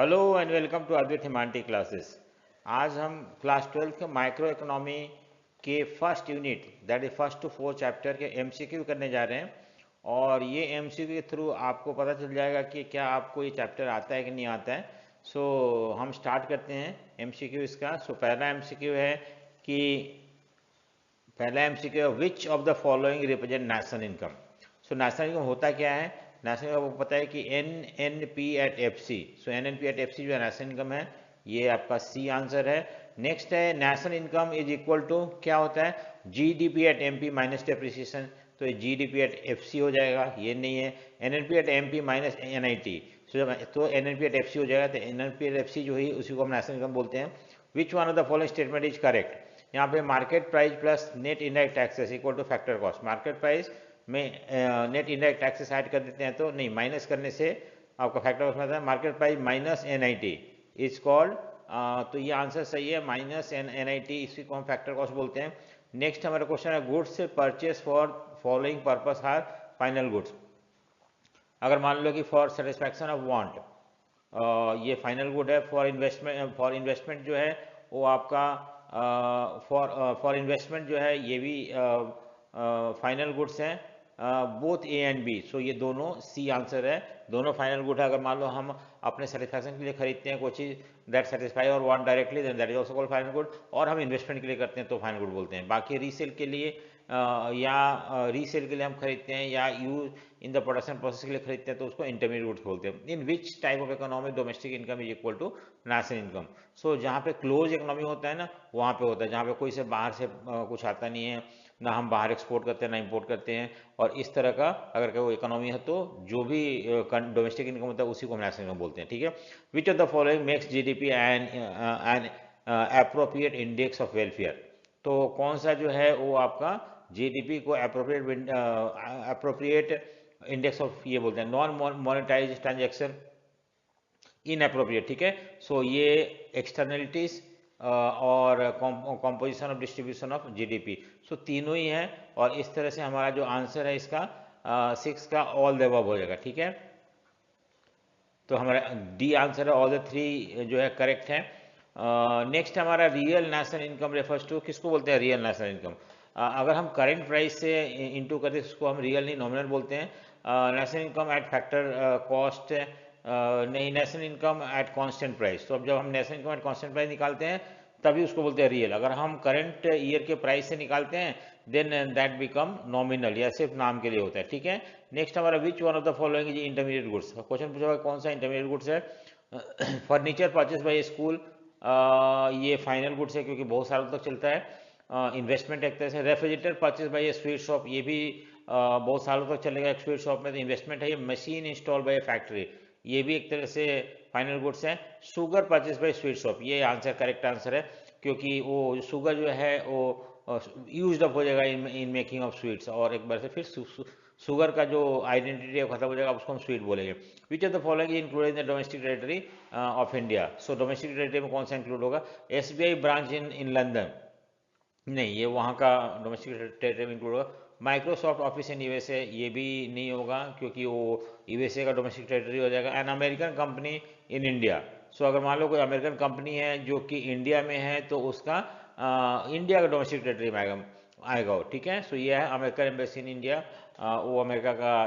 Hello and welcome to Advait Himanti classes. आज हम class 12 के माइक्रो इकोनॉमी के first unit that is first to fourth chapter के MCQ करने जा रहे हैं। और ये एमसीक्यू के थ्रू आपको पता चल जाएगा कि क्या आपको ये चैप्टर आता है कि नहीं आता है। सो हम स्टार्ट करते हैं एमसीक्यू इसका। पहला एमसीक्यू है कि पहला एमसीक्यू है which of the following represent national income. So national income होता क्या है? नेशनल इनकम आपको पता है कि NNP@FC। सो NNP@FC जो है नेशनल इनकम है, ये आपका सी आंसर है। नेक्स्ट है national income is equal to क्या होता है? GDP@MP minus depreciation. तो ये GDP@FC हो जाएगा, ये नहीं है। NNP@MP माइनस NIT, तो NNP@FC हो जाएगा। तो NNP@FC जो है उसी को हम नेशनल इनकम बोलते हैं। विच one of the following statement is correct? यहाँ पे market price plus net indirect taxes equal two factor cost. Market price में नेट इनडायरेक्ट टैक्सेस ऐड कर देते हैं तो नहीं, माइनस करने से आपका फैक्टर कॉस्ट में आता है market price minus NIT is called. तो ये आंसर सही है, माइनस NIT, इसी को हम फैक्टर कॉस्ट बोलते हैं। नेक्स्ट हमारा क्वेश्चन है गुड्स से purchase for following purpose are final goods. अगर मान लो कि फॉर सेटिस्फैक्शन ऑफ वांट, ये फाइनल गुड है। फॉर इन्वेस्टमेंट जो है वो आपका फॉर इन्वेस्टमेंट जो है ये भी फाइनल गुड्स हैं, बोथ ए एंड बी। सो ये दोनों सी आंसर है, दोनों फाइनल गुड है। अगर मान लो हम अपने सेटिस्फैक्शन के लिए खरीदते हैं कोई चीज़ that satisfy our want directly, then that is also called final good. और हम इन्वेस्टमेंट के लिए करते हैं तो फाइनल गुड बोलते हैं। बाकी रीसेल के लिए या रीसेल के लिए हम खरीदते हैं या use in the production process के लिए खरीदते हैं तो उसको इंटरमीडिएट गुड्स बोलते हैं। In which type of economy domestic income is equal to national income. So जहाँ पे क्लोज इकोनॉमी होता है ना, वहाँ पे होता है जहाँ पे कोई से बाहर से कुछ आता नहीं है, ना हम बाहर एक्सपोर्ट करते हैं ना इंपोर्ट करते हैं, और इस तरह का अगर कोई इकोनॉमी है तो जो भी डोमेस्टिक इनकम होता है उसी को हम नेशनल इनकम बोलते हैं। ठीक है। Which of the following makes GDP and appropriate index of welfare. तो कौन सा जो है वो आपका GDP को अप्रोप्रिएट इंडेक्स ऑफ ये बोलते हैं, non monetize transaction in appropriate. ठीक है। सो ये एक्सटर्नलिटीज और composition of distribution of GDP, so तीनों ही हैं। और इस तरह से हमारा जो आंसर है इसका 6 का ऑल द अबव हो जाएगा। ठीक है। तो हमारा डी आंसर है, ऑल द 3 जो है करेक्ट है। नेक्स्ट हमारा real national income refers to, किसको बोलते हैं रियल नेशनल इनकम? अगर हम करंट प्राइस से इंटू करते हैं उसको हम रियल नहीं नॉमिनल बोलते हैं। National income at factor cost नहीं, national income at constant price. तो अब जब हम national income at constant price निकालते हैं तभी उसको बोलते हैं रियल। अगर हम करंट ईयर के प्राइस से निकालते हैं देन दैट बिकम नॉमिनल, या सिर्फ नाम के लिए होता है। ठीक है। नेक्स्ट हमारा विच one of the following is intermediate goods. Question पूछा कौन सा इंटरमीडिएट गुड्स है? फर्नीचर परचेज बाय स्कूल, ये फाइनल गुड्स है क्योंकि बहुत सालों तक चलता है। इन्वेस्टमेंट एक तरह से। Refrigerator purchase by A sweet shop, ये भी बहुत सालों तक चलेगा एक स्वीट शॉप में, तो इन्वेस्टमेंट है। ये मशीन इंस्टॉल बाय ए फैक्ट्री, ये भी एक तरह से फाइनल गुड्स है। Sugar purchase by sweet shop, ये आंसर करेक्ट आंसर है क्योंकि वो शुगर जो है वो यूज अप हो जाएगा इन मेकिंग ऑफ स्वीट्स, और एक बार से फिर शुगर का जो आइडेंटिटी है खत्म हो जाएगा, उसको हम स्वीट बोलेंगे। विच of the following included in the domestic territory of India. So domestic territory में कौन सा इंक्लूड होगा? SBI ब्रांच इन लंदन, नहीं ये वहाँ का डोमेस्टिक टेरिटरी में इंक्लूड होगा। माइक्रोसॉफ्ट ऑफिस इन USA, ये भी नहीं होगा क्योंकि वो USA का डोमेस्टिक टेरिटरी हो जाएगा। An American company in India, so अगर मान लो कोई अमेरिकन कंपनी है जो कि इंडिया में है तो उसका इंडिया का डोमेस्टिक टेरिटरी में आएगा वो। ठीक है। सो ये है अमेरिकन एम्बेसी इन इंडिया, वो अमेरिका का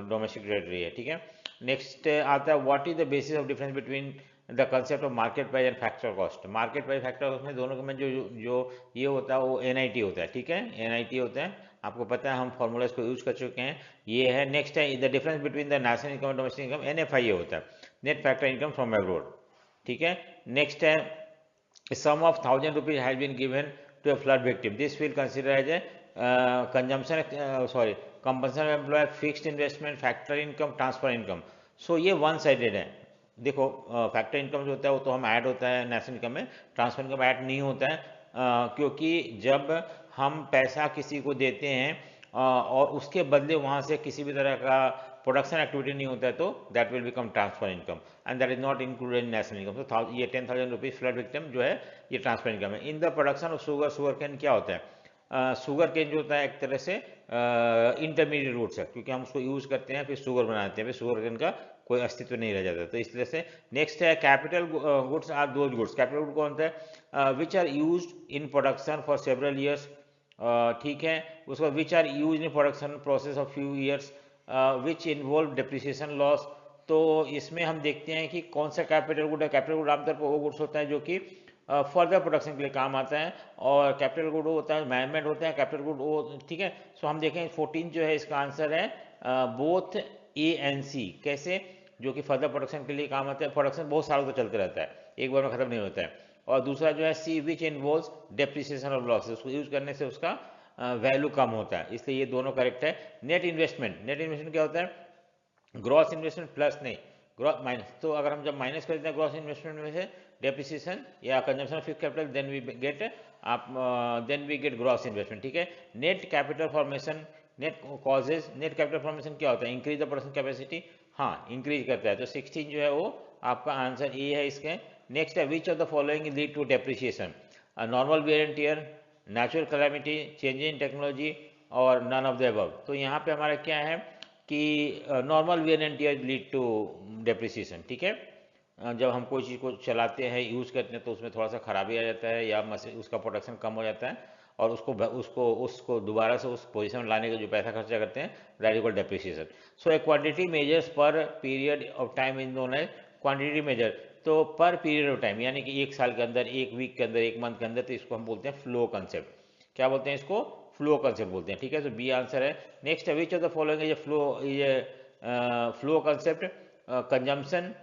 डोमेस्टिक टेरिटरी है। ठीक है। नेक्स्ट आता है what is the basis of difference between the concept of market price and factor cost. Market price factor cost में दोनों में जो जो ये होता है वो NIT होता है। ठीक है, NIT होता है, आपको पता है, हम फॉर्मूला इसको यूज कर चुके हैं, ये है। नेक्स्ट है the difference between the national income और डोमेस्टिक इनकम, NFI होता है, net factor income from abroad. ठीक है। नेक्स्ट है sum of 1,000 rupees has been given to a flood victim. This will consider as a compensation of employee, fixed investment, factor income, transfer income. So ये one sided है। देखो factor income जो होता है वो तो हम ऐड होता है नेशनल इनकम में, ट्रांसफर इनकम ऐड नहीं होता है क्योंकि जब हम पैसा किसी को देते हैं और उसके बदले वहाँ से किसी भी तरह का प्रोडक्शन एक्टिविटी नहीं होता है तो that will become transfer income and that is not included in national income. तो ये 10,000 रुपीज फ्लड विक्टिम जो है ये ट्रांसफर इनकम है। In the production of sugar, sugar cane क्या होता है? शुगर केन जो होता है एक तरह से इंटरमीडिएट रूट्स है, क्योंकि हम उसको यूज़ करते हैं फिर शुगर बनाते हैं, फिर शुगर केन का कोई अस्तित्व नहीं रह जाता। तो इस तरह से नेक्स्ट है capital goods are those goods, capital good कौन सा है, which are use in production for several years, ठीक है। उसके बाद which are use in production process of few years, which involve depreciation loss. तो इसमें हम देखते हैं कि कौन सा कैपिटल गुड है। कैपिटल गुड आमतौर पर वो गुड्स होता है जो कि फर्दर प्रोडक्शन के लिए काम आता है, और कैपिटल गुड होता है मैनेजमेंट होता है, कैपिटल गुड वो, ठीक है। सो हम देखें 14 जो है इसका आंसर है बोथ ए एंड सी। कैसे, जो कि फर्दर प्रोडक्शन के लिए काम आता है, प्रोडक्शन बहुत सालों तक चलते रहता है, एक बार में खत्म नहीं होता है। और दूसरा जो है C which involves depreciation of losses, उसको यूज करने से उसका वैल्यू कम होता है, इसलिए ये दोनों करेक्ट है। नेट इन्वेस्टमेंट, नेट इन्वेस्टमेंट क्या होता है, ग्रॉस इन्वेस्टमेंट प्लस नहीं ग्रॉस माइनस। तो अगर हम जब माइनस करते हैं ग्रॉस इन्वेस्टमेंट में से डेप्रिसिएशन या consumption of fixed capital, then we get gross investment, ठीक है। Net capital formation, net causes, net capital formation क्या होता है, इंक्रीज द प्रोडक्शन कैपेसिटी, हाँ इंक्रीज करता है। तो 16 जो है वो आपका आंसर ए है इसके। नेक्स्ट है which of the following lead to depreciation, normal wear and tear, natural calamity, change in technology और नन ऑफ द अबव। तो यहाँ पे हमारा क्या है कि normal wear and tear lead to depreciation, ठीक है। जब हम कोई चीज़ को चलाते हैं यूज़ करते हैं तो उसमें थोड़ा सा खराबी आ जाता है या मशीन उसका प्रोडक्शन कम हो जाता है, और उसको दोबारा से उस पोजीशन में लाने का जो पैसा खर्चा करते हैं, that is called depreciation. So a quantity measures per period of time is known as quantity measure. तो पर पीरियड ऑफ टाइम यानी कि एक साल के अंदर, एक वीक के अंदर, एक मंथ के अंदर, तो इसको हम बोलते हैं फ्लो कंसेप्ट। क्या बोलते हैं इसको, फ्लो कंसेप्ट बोलते हैं, ठीक है। तो बी आंसर है। नेक्स्ट है which of the following is flow, ये flow concept, consumption,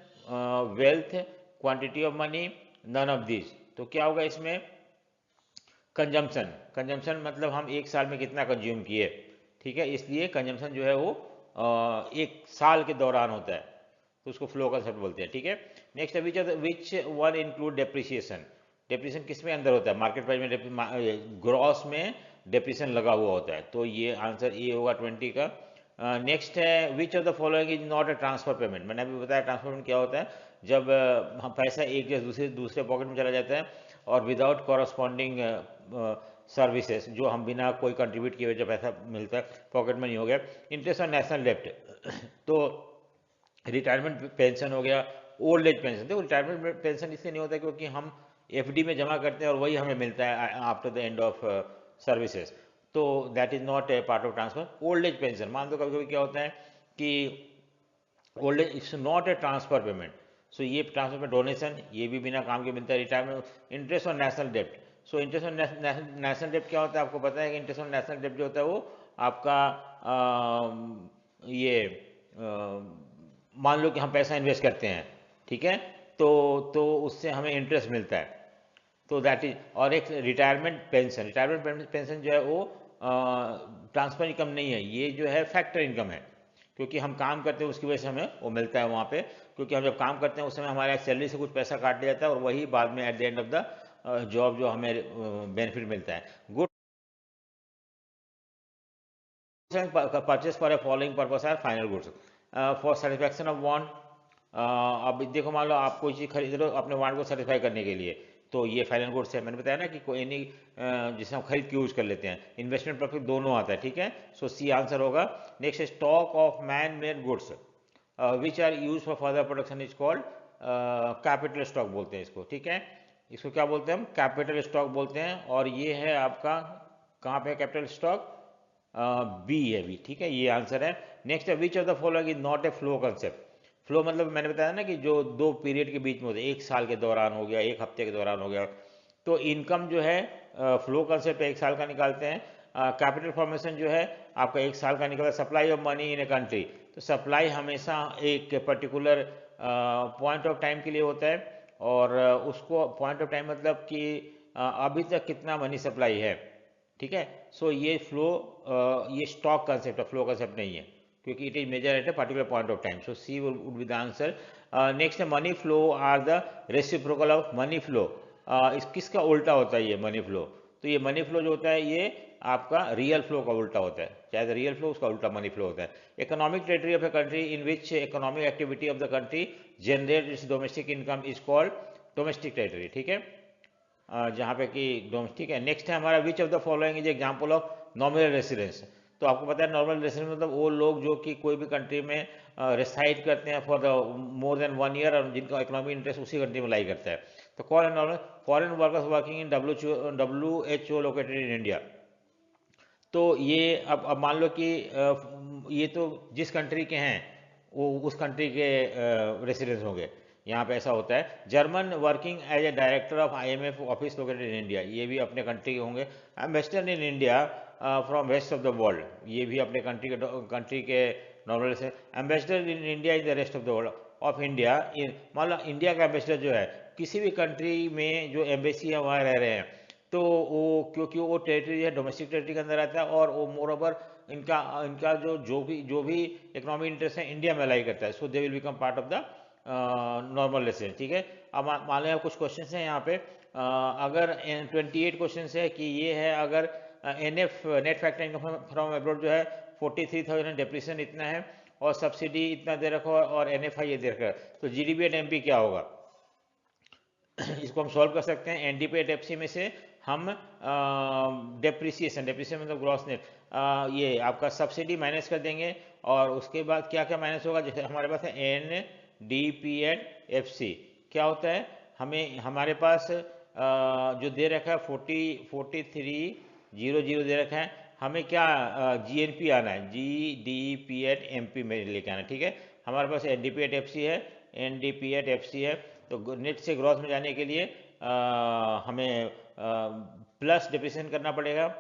wealth, quantity of money, none of this. तो क्या होगा इसमें, कंजम्पशन, कंजम्पशन मतलब हम एक साल में कितना कंज्यूम किए, ठीक है, इसलिए कंजम्पशन जो है वो एक साल के दौरान होता है, तो उसको फ्लो कंसेप्ट बोलते हैं, ठीक है। नेक्स्ट है which one include depreciation, depreciation किस में अंदर होता है, मार्केट प्राइस में, ग्रॉस में डेप्रिसिएशन लगा हुआ होता है, तो ये आंसर ए होगा 20 का। नेक्स्ट है which of the following is not a transfer payment. मैंने अभी बताया ट्रांसफर पेमेंट क्या होता है, जब हम पैसा एक जगह दूसरे पॉकेट में चला जाता है और विदाउट कॉरस्पॉन्डिंग सर्विसेज, जो हम बिना कोई कंट्रीब्यूट किए हुए जब पैसा मिलता है, पॉकेट मनी हो गया। इंटरेस्ट ऑन नेशनल डेप्ट, तो रिटायरमेंट पेंशन हो गया, ओल्ड एज पेंशन। देखो रिटायरमेंट पेंशन इसलिए नहीं होता क्योंकि हम एफडी में जमा करते हैं और वही हमें मिलता है after the end of services, तो that is not a part of transfer. Old age pension, मान लो कभी कभी क्या होता है कि old age it's not a transfer payment, so ये ट्रांसफर में डोनेशन, ये भी बिना काम के मिलता है। रिटायरमेंट इंटरेस्ट ऑन नेशनल डेप्ट, सो इंटरेस्ट ऑन नेशनल डेप्ट क्या होता है, आपको पता है कि इंटरेस्ट ऑन नेशनल डेप्ट जो होता है वो आपका मान लो कि हम पैसा इन्वेस्ट करते हैं, ठीक है, तो उससे हमें इंटरेस्ट मिलता है, तो दैट इज। और एक रिटायरमेंट पेंशन, रिटायरमेंट पेंशन जो है वो ट्रांसफर इनकम नहीं है, ये जो है फैक्टर इनकम है, क्योंकि हम काम करते हैं उसकी वजह से हमें वो मिलता है वहाँ पे, क्योंकि हम जब काम करते हैं उस समय हमारे सैलरी से कुछ पैसा काट लिया जाता है और वही बाद में at the end of the job जो हमें बेनिफिट मिलता है। Good purchase for a following purpose are final goods for satisfaction of want. अब देखो मान लो आप कोई चीज़ खरीद रहे हो अपने वांट को सेटिस्फाई करने के लिए, तो ये फाइनल गुड्स है। मैंने बताया ना कि कोई नहीं जिसे हम खरीद के यूज कर लेते हैं, इन्वेस्टमेंट प्रॉफिट दोनों आता है, ठीक है। सो सी आंसर होगा। Next stock of man made goods which are use for further production is called capital stock बोलते हैं इसको, ठीक है। इसको क्या बोलते हैं हम, कैपिटल स्टॉक बोलते हैं। और ये है आपका कहाँ पे कैपिटल स्टॉक, बी है बी, ठीक है, ये आंसर है। नेक्स्ट है which of the following is not A flow concept. Flow मतलब मैंने बताया ना कि जो दो पीरियड के बीच में होते हैं, एक साल के दौरान हो गया, एक हफ्ते के दौरान हो गया, तो इनकम जो है फ्लो कंसेप्ट एक साल का निकालते हैं। कैपिटल फॉर्मेशन जो है आपका एक साल का निकलता है। Supply of money in a country, तो सप्लाई हमेशा एक पर्टिकुलर पॉइंट ऑफ टाइम के लिए होता है, और उसको पॉइंट ऑफ टाइम मतलब कि अभी तक कितना मनी सप्लाई है, ठीक है। सो ये फ्लो ये स्टॉक कंसेप्ट है, फ्लो कंसेप्ट नहीं है, क्योंकि it is measure at a particular point of time. So C would be the answer. Next है money flow are the reciprocal of money flow. इस किसका उल्टा होता है ये मनी फ्लो, तो ये मनी फ्लो जो होता है ये आपका रियल फ्लो का उल्टा होता है, चाहे रियल फ्लो उसका उल्टा मनी फ्लो होता है। Economic territory of a country in which economic activity of the country generate it's domestic income is called domestic territory, ठीक है। जहाँ पे कि डोमेस्टिक है। नेक्स्ट है हमारा विच of the following is example of nominal residence. तो आपको पता है नॉर्मल रेसिडेंस मतलब वो लोग जो कि कोई भी कंट्री में रेसाइड करते हैं for the more than 1 year और जिनका इकोनॉमिक इंटरेस्ट उसी कंट्री में लाई करता है। तो कौन है normal? Foreign workers working in WHO located in India. तो ये अब मान लो कि ये तो जिस कंट्री के हैं वो उस कंट्री के रेसिडेंट्स होंगे। यहाँ पे ऐसा होता है। German working as a director of IMF office located in India, ये भी अपने कंट्री के होंगे। Ambassador in India from rest of the world, ये भी अपने कंट्री के नॉर्मल से। Ambassador in India in the rest of the world of India, मान लो इंडिया का एम्बेसडर जो है किसी भी कंट्री में जो एम्बेसी है वहाँ रह रहे हैं, तो वो क्योंकि वो टेरिटरी है डोमेस्टिक टेरिटरी के अंदर आता है और वो मोर ओवर इनका इनका जो भी इकोनॉमिक इंटरेस्ट है इंडिया में लाई करता है। So they will become part of the normal residence. ठीक है, अब मान लें कुछ क्वेश्चन हैं यहाँ पे। अगर 28 क्वेश्चन है कि ये है अगर NF net factor income from abroad जो है 43,000 डेप्रिसिएशन इतना है और सब्सिडी इतना दे रखा और NFI ये दे रखा है, तो GDP एट MP क्या होगा? इसको हम सॉल्व कर सकते हैं। NDP एट FC में से हम डेप्रिसिएशन मतलब ग्रॉस नेट, ये आपका सब्सिडी माइनस कर देंगे और उसके बाद क्या क्या माइनस होगा? जैसे हमारे पास है NDP एट FC, क्या होता है? हमें हमारे पास जो दे रखा है 43,000 दे रखा है, हमें क्या GNP आना है, GDP एट MP में लेके आना है। ठीक है, हमारे पास NDP एट FC है, NDP एट FC है, तो नेट से ग्रॉस में जाने के लिए हमें प्लस डिप्रिसिएशन करना पड़ेगा।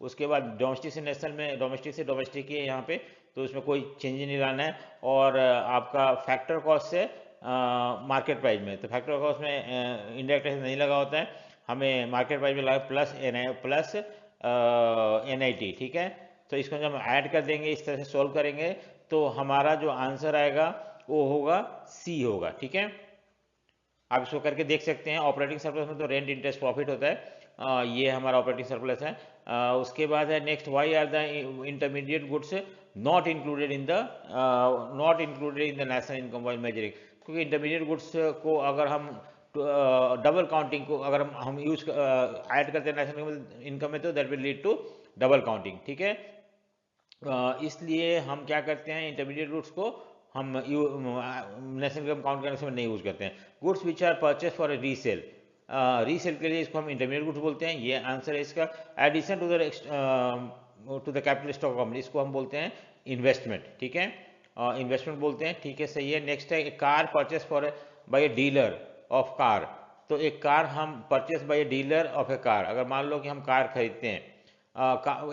उसके बाद डोमेस्टिक से नेशनल में डोमेस्टिक ही है यहाँ पे, तो उसमें कोई चेंज नहीं लाना है। और आपका फैक्टर कॉस्ट से मार्केट प्राइस में, तो फैक्टर कॉस्ट में इंडायरेक्ट टैक्स नहीं लगा होता है, हमें मार्केट प्राइस में लगा प्लस NIT। ठीक है, तो इसको जब हम ऐड कर देंगे, इस तरह से सॉल्व करेंगे, तो हमारा जो आंसर आएगा वो होगा C होगा। ठीक है, आप इसको करके देख सकते हैं। ऑपरेटिंग सरप्लस में तो रेंट इंटरेस्ट प्रॉफिट होता है, ये हमारा ऑपरेटिंग सरप्लस है। उसके बाद है next, why are the intermediate goods not included in the national income while measuring? क्योंकि इंटरमीडिएट गुड्स को अगर हम डबल काउंटिंग को अगर हम यूज ऐड करते हैं नेशनल इनकम में, तो that will lead to double counting. ठीक है, इसलिए हम क्या करते हैं, इंटरमीडिएट गुड्स को हम नेशनल इनकम काउंट करने से नहीं यूज करते हैं। Goods which are purchase for resale, resale के लिए इसको हम इंटरमीडिएट गुड्स बोलते हैं, ये आंसर है इसका। Addition to the capital stock company, इसको हम बोलते हैं इन्वेस्टमेंट। ठीक है, इन्वेस्टमेंट बोलते हैं। ठीक है, सही है। नेक्स्ट है car purchase for by a dealer of car, तो एक कार हम purchase by a dealer of a car, अगर मान लो कि हम कार खरीदते हैं,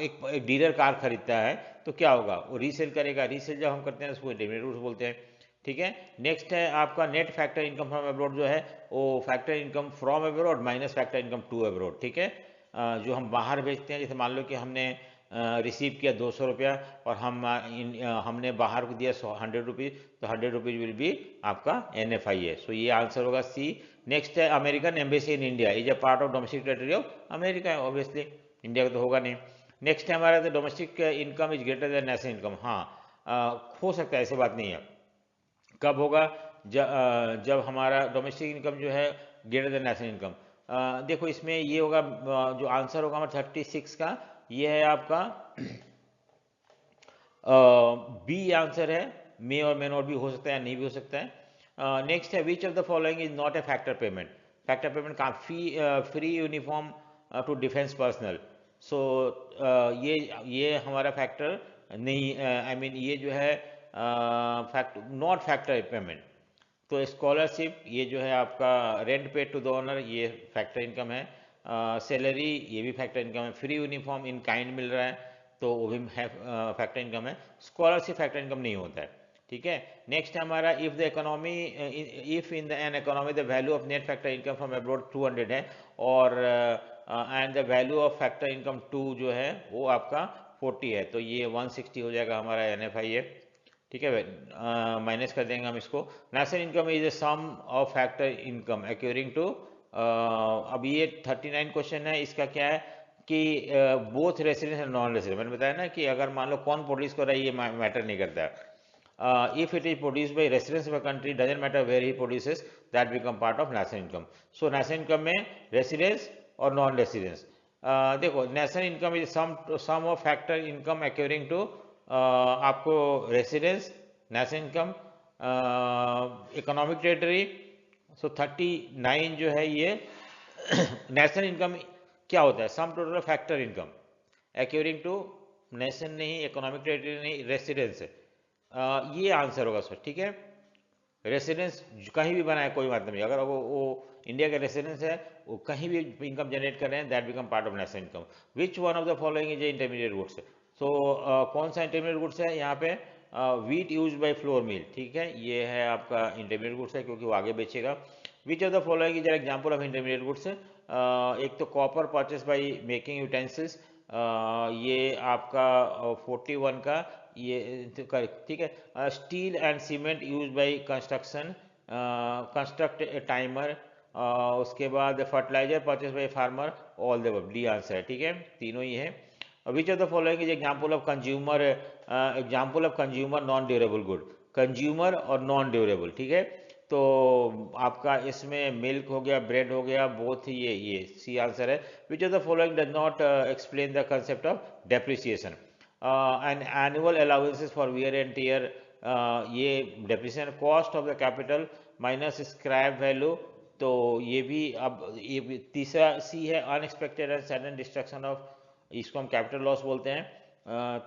एक डीलर कार खरीदता है, तो क्या होगा? वो रीसेल करेगा। रीसेल जब हम करते हैं उसको इंटरमीडिएट गुड्स बोलते हैं। ठीक है, नेक्स्ट है आपका net factor income from abroad, जो है वो factor income from abroad minus factor income to abroad. ठीक है, जो हम बाहर भेजते हैं, जैसे मान लो कि हमने रिसीव किया 200 रुपया और हमने बाहर को दिया 100 रुपीज़, तो 100 रुपीज़ विल बी आपका NFI है। सो ये आंसर होगा C। नेक्स्ट है American embassy in India is a part of domestic territory of America है, ऑब्वियसली इंडिया का तो होगा नहीं। नेक्स्ट है हमारा domestic income is greater than national income. हाँ, हो सकता है, ऐसी बात नहीं है। कब होगा? जब हमारा डोमेस्टिक इनकम जो है ग्रेटर देन नेशनल इनकम। देखो इसमें ये होगा, जो आंसर होगा हमारा 36 का, ये है आपका B आंसर है। मे और मे नॉट भी हो सकता है, नहीं भी हो सकता है। नेक्स्ट है which of the following is not a factor payment? Factor payment का free uniform to defence personal. So ये हमारा फैक्टर नहीं, आई मीन ये जो है नॉट फैक्टर पेमेंट। तो स्कॉलरशिप ये जो है आपका rent paid to the owner, ये फैक्टर इनकम है। सैलरी ये भी फैक्टर इनकम है। फ्री यूनिफॉर्म इन काइंड मिल रहा है, तो वो भी फैक्टर इनकम है। स्कॉलरशिप फैक्टर इनकम नहीं होता है। ठीक है, नेक्स्ट हमारा if in an economy the value of net factor income from abroad 200 है और and the value of factor income 2 जो है वो आपका 40 है, तो ये 160 हो जाएगा हमारा NFI है। ठीक है, माइनस कर देंगे हम इसको। National income is a sum of factor income accruing to, अब ये 39 क्वेश्चन है, इसका क्या है कि both residence and non residence. मैंने बताया ना कि अगर मान लो कौन प्रोड्यूस कर रहा है ये मैटर नहीं करता है। If it is produced by residents of a country, doesn't matter where he produces, that become part of national income. So national income में residence और नॉन रेसिडेंस, देखो national income is sum of factor income accruing to आपको residence, national income, economic territory. So 39 जो है ये national income क्या होता है, sum total factor income accruing to nation नहीं, इकोनॉमिक टेरिटरी नहीं, रेसिडेंस है. ये आंसर होगा सर, ठीक है. रेसिडेंस कहीं भी बनाए कोई मतलब नहीं, अगर वो इंडिया का रेसिडेंस है, वो कहीं भी इनकम जनरेट कर रहे हैं, that become part of national income. Which one of the following is intermediate goods. So कौन सा इंटरमीडिएट गुड्स है यहाँ पे, wheat use by flour mill, ठीक है, ये है आपका इंटरमीडिएट गुड्स है क्योंकि वो आगे बेचेगा. Which of the following is example of intermediate goods. एक तो copper purchase by making utensils, ये आपका 41 का ये, ठीक है. Steel and cement use by construction, construct a timer. उसके बाद fertilizer purchase by farmer, all the above, D answer है, ठीक है, तीनों ही है. Which of the following is example of consumer, example of consumer non durable good. Consumer और non durable, ठीक है. तो आपका इसमें मिल्क हो गया, ब्रेड हो गया, बोथ ये सी आंसर है. Which of the following does not explain the concept of depreciation. And annual allowances for wear and tear, ये depreciation. Cost of the capital minus scrap value, तो ये भी अब ये तीसरा सी है, unexpected and sudden destruction of, इसको हम कैपिटल लॉस बोलते हैं.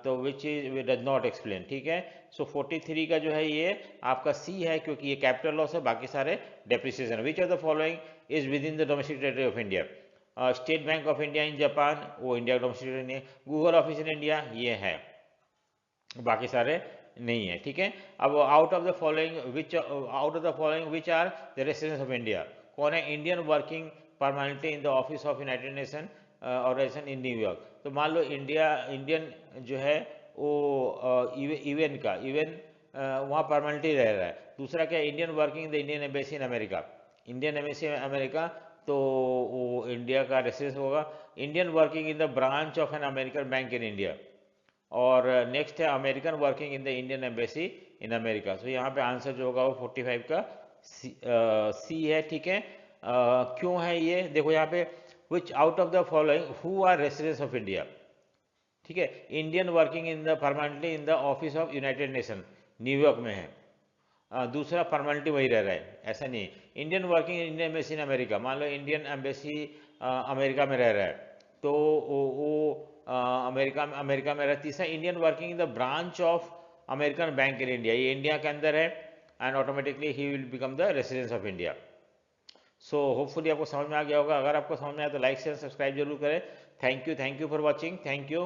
तो which is does not explain, ठीक है. सो 43 का जो है ये आपका सी है क्योंकि ये कैपिटल लॉस है, बाकी सारे depreciation. Which of the following is with in the domestic territory of India. State bank of India in Japan, वो इंडिया का डोमेस्टिक टेरिटरी नहीं है. गूगल ऑफिस इन इंडिया, ये है, बाकी सारे नहीं है, ठीक है. अब out of the following which are the residents of India. कौन है Indian working permanently in the office of United Nation organisation in New York. तो मान लो इंडियन जो है वो इवन वहाँ परमानेंटली रह रहा है. दूसरा क्या, Indian working in the Indian embassy in America, Indian embassy America, तो वो इंडिया का रेसिडेंस होगा. Indian working in the branch of an American bank in India. और नेक्स्ट है American working in the Indian embassy in America. तो यहाँ पे answer जो होगा वो 45 का सी है, ठीक है. क्यों है ये, देखो यहाँ पे which out of the following who are residents of India, ठीक है. Indian working in the permanently in the office of United Nation, New York में है. दूसरा परमानेंटली वही रह रहा है, ऐसा नहीं. Indian working in Indian embassy in America, मान लो इंडियन एम्बेसी अमेरिका में रह रहा है, तो वो अमेरिका में रहा है. तीसरा Indian working in the branch of American bank in India, ये इंडिया के अंदर है, and automatically he will become the residence of India. So hopefully आपको समझ में आ गया होगा. अगर आपको समझ में आया तो लाइक शेयर सब्सक्राइब जरूर करें. Thank you for watching. Thank you.